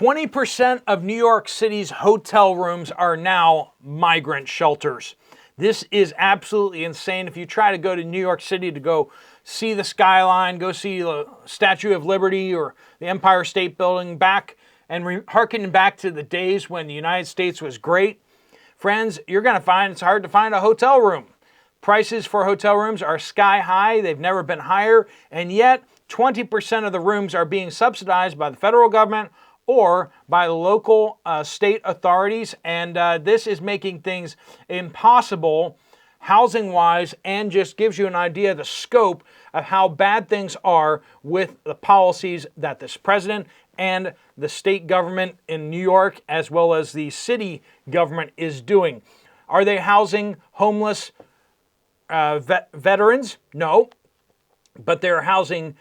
20% of New York City's hotel rooms are now migrant shelters. This is absolutely insane. If you try to go to New York City to go see the skyline, go see the Statue of Liberty or the Empire State Building back and harkening back to the days when the United States was great, friends, you're going to find it's hard to find a hotel room. Prices for hotel rooms are sky high. They've never been higher. And yet 20% of the rooms are being subsidized by the federal government or by the local state authorities. And this is making things impossible housing-wise, and just gives you an idea of the scope of how bad things are with the policies that this president and the state government in New York, as well as the city government, is doing. Are they housing homeless veterans? No. But they're housing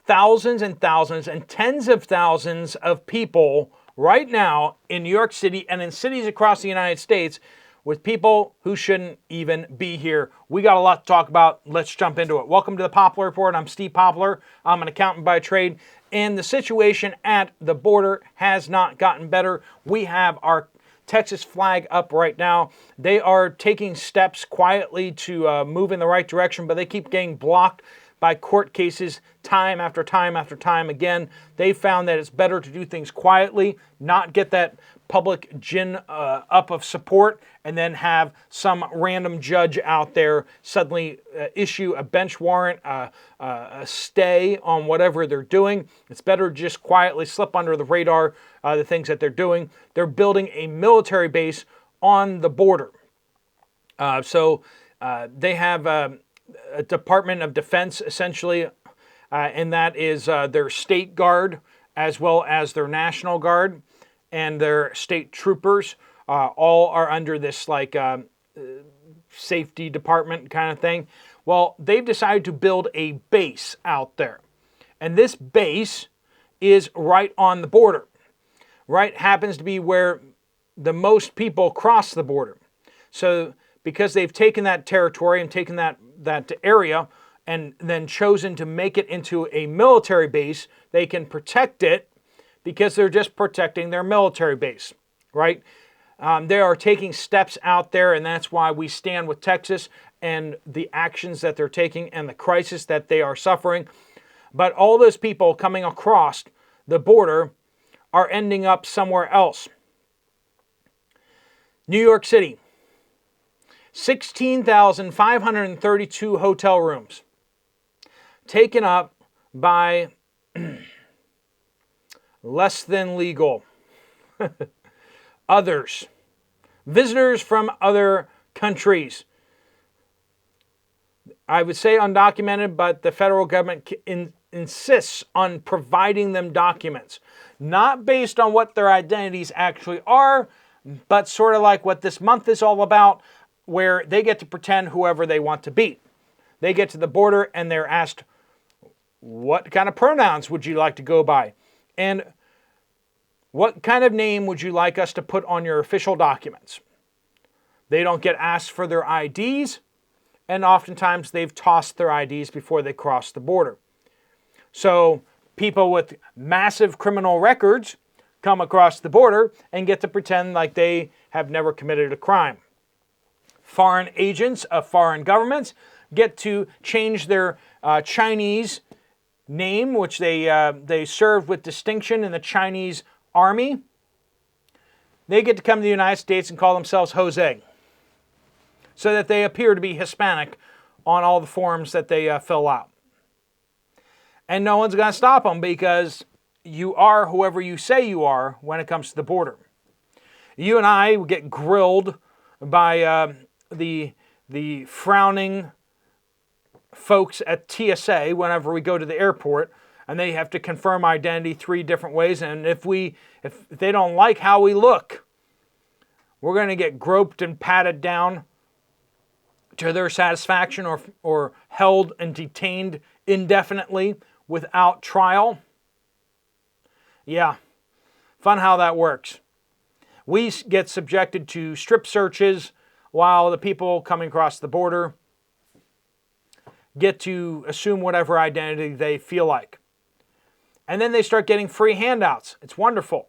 thousands and thousands and tens of thousands of people right now in New York City and in cities across the United States with people who shouldn't even be here. We got a lot to talk about. Let's jump into it. Welcome to the Poplar Report. I'm Steve Poplar. I'm an accountant by trade, and the situation at the border has not gotten better. We have our Texas flag up right now. They are taking steps quietly to move in the right direction, but they keep getting blocked by court cases time after time after time again. They found that it's better to do things quietly, not get that public gin up of support, and then have some random judge out there suddenly issue a bench warrant, a stay on whatever they're doing. It's better to just quietly slip under the radar the things that they're doing. They're building a military base on the border. So they have a Department of Defense, essentially, and that is their state guard as well as their National Guard and their state troopers. All are under this like safety department kind of thing. Well, they've decided to build a base out there. And this base is right on the border. Right happens to be where the most people cross the border. So because they've taken that territory and taken that area and then chosen to make it into a military base, they can protect it because they're just protecting their military base, right? They are taking steps out there, and that's why we stand with Texas and the actions that they're taking and the crisis that they are suffering. But all those people coming across the border are ending up somewhere else. New York City, 16,532 hotel rooms taken up by less than legal others, visitors from other countries. I would say undocumented, but the federal government insists on providing them documents, not based on what their identities actually are, but sort of like what this month is all about, where they get to pretend whoever they want to be. They get to the border and they're asked, what kind of pronouns would you like to go by? And what kind of name would you like us to put on your official documents? They don't get asked for their IDs, and oftentimes they've tossed their IDs before they cross the border. So people with massive criminal records come across the border and get to pretend like they have never committed a crime. Foreign agents of foreign governments get to change their Chinese name, which they served with distinction in the Chinese army. They get to come to the United States and call themselves Jose, so that they appear to be Hispanic on all the forms that they fill out. And no one's going to stop them because you are whoever you say you are when it comes to the border. You and I get grilled by the frowning folks at TSA whenever we go to the airport, and they have to confirm identity 3 different ways. And if they don't like how we look, we're going to get groped and patted down to their satisfaction, or held and detained indefinitely without trial. Yeah, fun how that works. We get subjected to strip searches while the people coming across the border get to assume whatever identity they feel like. And then they start getting free handouts. It's wonderful.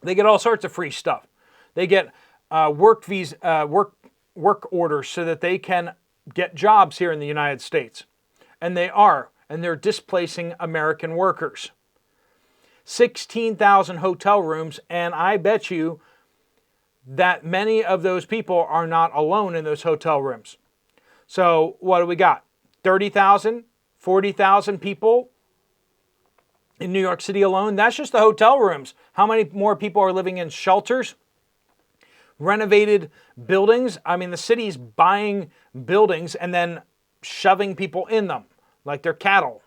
They get all sorts of free stuff. They get work orders so that they can get jobs here in the United States. And they're displacing American workers. 16,000 hotel rooms, and I bet you that many of those people are not alone in those hotel rooms. So what do we got? 30,000, 40,000 people in New York City alone. That's just the hotel rooms. How many more people are living in shelters? Renovated buildings. I mean, the city's buying buildings and then shoving people in them like they're cattle.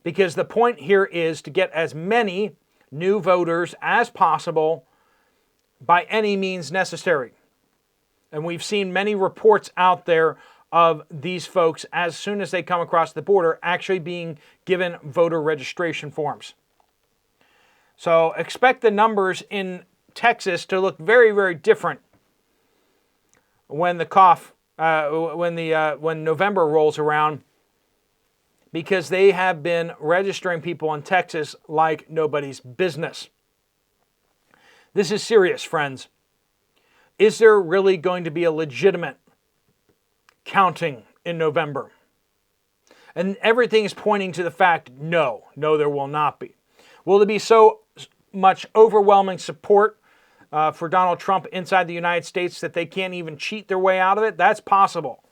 Because the point here is to get as many new voters as possible by any means necessary. And we've seen many reports out there of these folks, as soon as they come across the border, actually being given voter registration forms. So expect the numbers in Texas to look very, very different when when November rolls around, because they have been registering people in Texas like nobody's business. This is serious, friends. Is there really going to be a legitimate counting in November? And everything is pointing to the fact, no, there will not be. Will there be so much overwhelming support for Donald Trump inside the United States that they can't even cheat their way out of it? That's possible.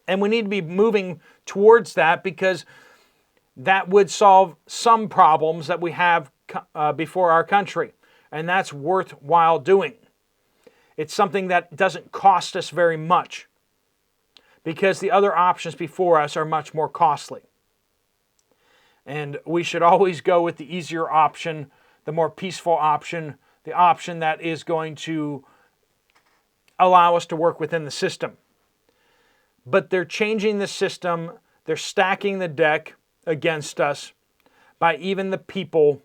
And we need to be moving towards that, because that would solve some problems that we have before our country. And that's worthwhile doing. It's something that doesn't cost us very much, because the other options before us are much more costly. And we should always go with the easier option, the more peaceful option, the option that is going to allow us to work within the system. But they're changing the system. They're stacking the deck against us by even the people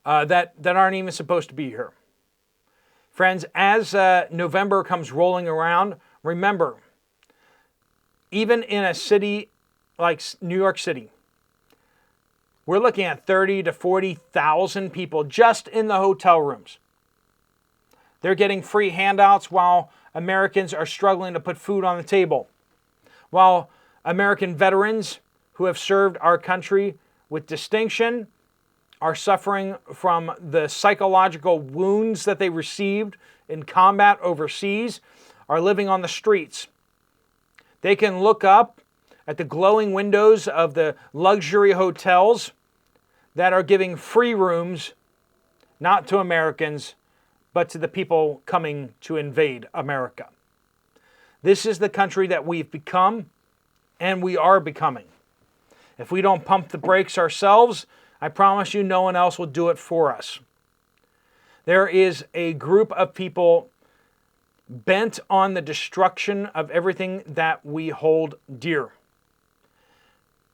that aren't even supposed to be here. Friends, as November comes rolling around, remember, even in a city like New York City, we're looking at 30 to 40,000 people just in the hotel rooms. They're getting free handouts while Americans are struggling to put food on the table. While American veterans who have served our country with distinction are suffering from the psychological wounds that they received in combat overseas, are living on the streets. They can look up at the glowing windows of the luxury hotels that are giving free rooms, not to Americans, but to the people coming to invade America. This is the country that we've become, and we are becoming. If we don't pump the brakes ourselves, I promise you no one else will do it for us. There is a group of people bent on the destruction of everything that we hold dear.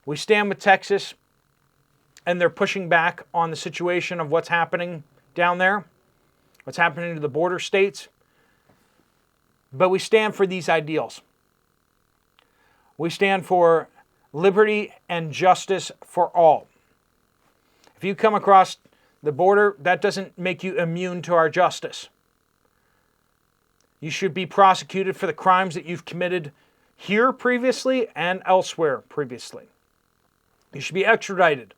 We stand with Texas, and they're pushing back on the situation of what's happening down there, what's happening to the border states. But we stand for these ideals. We stand for liberty and justice for all. If you come across the border, that doesn't make you immune to our justice. You should be prosecuted for the crimes that you've committed here previously and elsewhere previously. You should be extradited.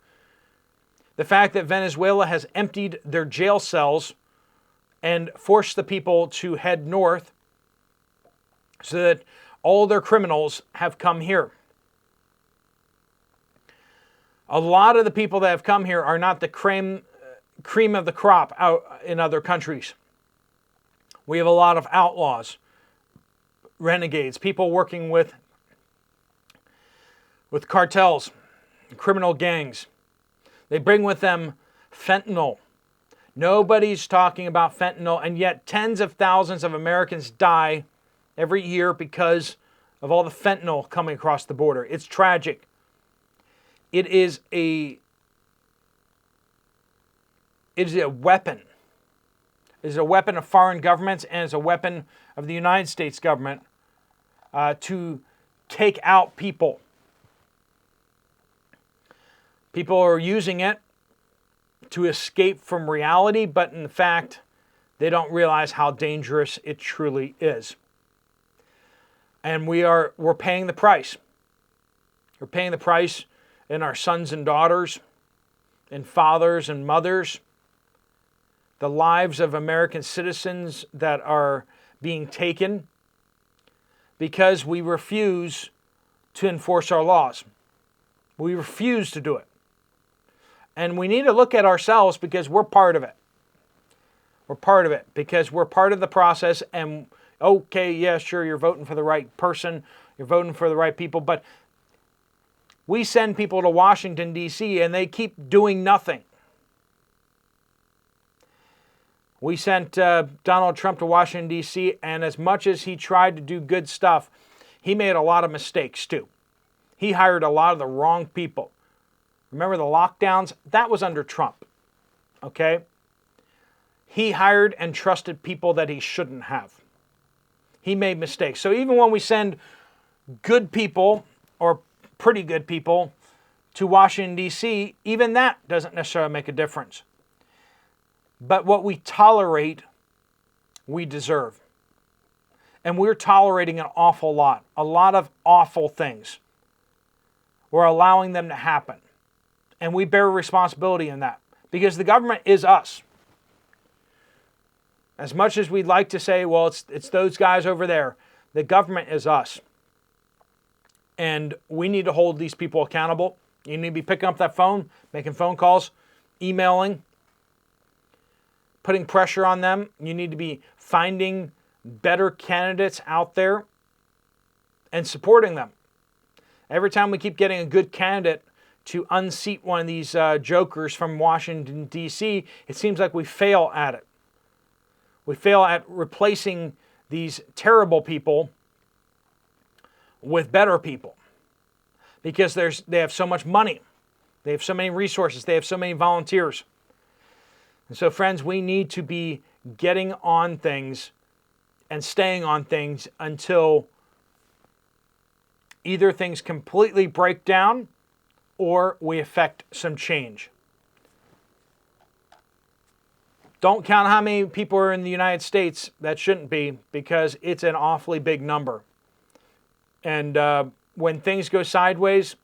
The fact that Venezuela has emptied their jail cells and forced the people to head north so that all their criminals have come here. A lot of the people that have come here are not the cream of the crop out in other countries. We have a lot of outlaws, renegades, people working with cartels, criminal gangs. They bring with them fentanyl. Nobody's talking about fentanyl, and yet tens of thousands of Americans die every year because of all the fentanyl coming across the border. It's tragic. It is a weapon. It is a weapon of foreign governments, and it's a weapon of the United States government to take out people. People are using it to escape from reality, but in fact, they don't realize how dangerous it truly is. And we're paying the price. We're paying the price in our sons and daughters, in fathers and mothers, the lives of American citizens that are being taken because we refuse to enforce our laws. We refuse to do it. And we need to look at ourselves because we're part of it. We're part of it because we're part of the process. And okay, yeah, sure, you're voting for the right person, you're voting for the right people, but we send people to Washington, D.C., and they keep doing nothing. We sent Donald Trump to Washington, D.C., and as much as he tried to do good stuff, he made a lot of mistakes too. He hired a lot of the wrong people. Remember the lockdowns? That was under Trump, okay? He hired and trusted people that he shouldn't have. He made mistakes. So even when we send good people or pretty good people to Washington, D.C., even that doesn't necessarily make a difference. But what we tolerate, we deserve. And we're tolerating an awful lot of awful things. We're allowing them to happen. And we bear responsibility in that because the government is us. As much as we'd like to say, well, it's those guys over there, the government is us. And we need to hold these people accountable. You need to be picking up that phone, making phone calls, emailing, putting pressure on them. You need to be finding better candidates out there and supporting them. Every time we keep getting a good candidate to unseat one of these jokers from Washington, D.C., it seems like we fail at it. We fail at replacing these terrible people with better people because they have so much money. They have so many resources. They have so many volunteers. And so, friends, we need to be getting on things and staying on things until either things completely break down or we effect some change. Don't count how many people are in the United States. That shouldn't be because it's an awfully big number. And when things go sideways,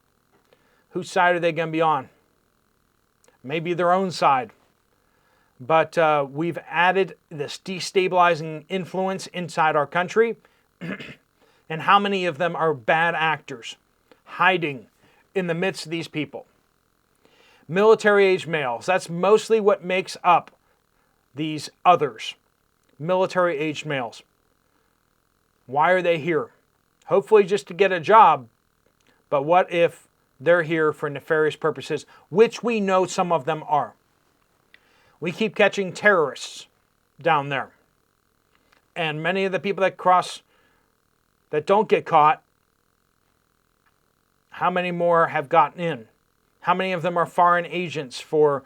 whose side are they going to be on? Maybe their own side. But we've added this destabilizing influence inside our country. And how many of them are bad actors hiding in the midst of these people? Military-age males. That's mostly what makes up these others. Military-aged males. Why are they here? Hopefully just to get a job. But what if they're here for nefarious purposes, which we know some of them are? We keep catching terrorists down there. And many of the people that don't get caught, how many more have gotten in? How many of them are foreign agents for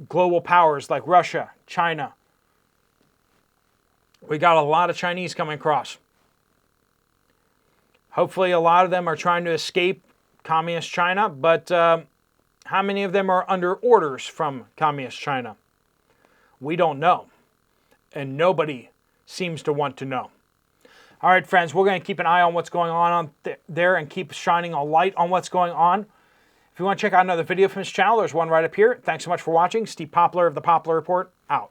global powers like Russia, China? We got a lot of Chinese coming across. Hopefully a lot of them are trying to escape communist China, but how many of them are under orders from communist China? We don't know. And nobody seems to want to know. All right, friends, we're going to keep an eye on what's going on there and keep shining a light on what's going on. If you want to check out another video from this channel, there's one right up here. Thanks so much for watching. Steve Poplar of the Poplar Report, out.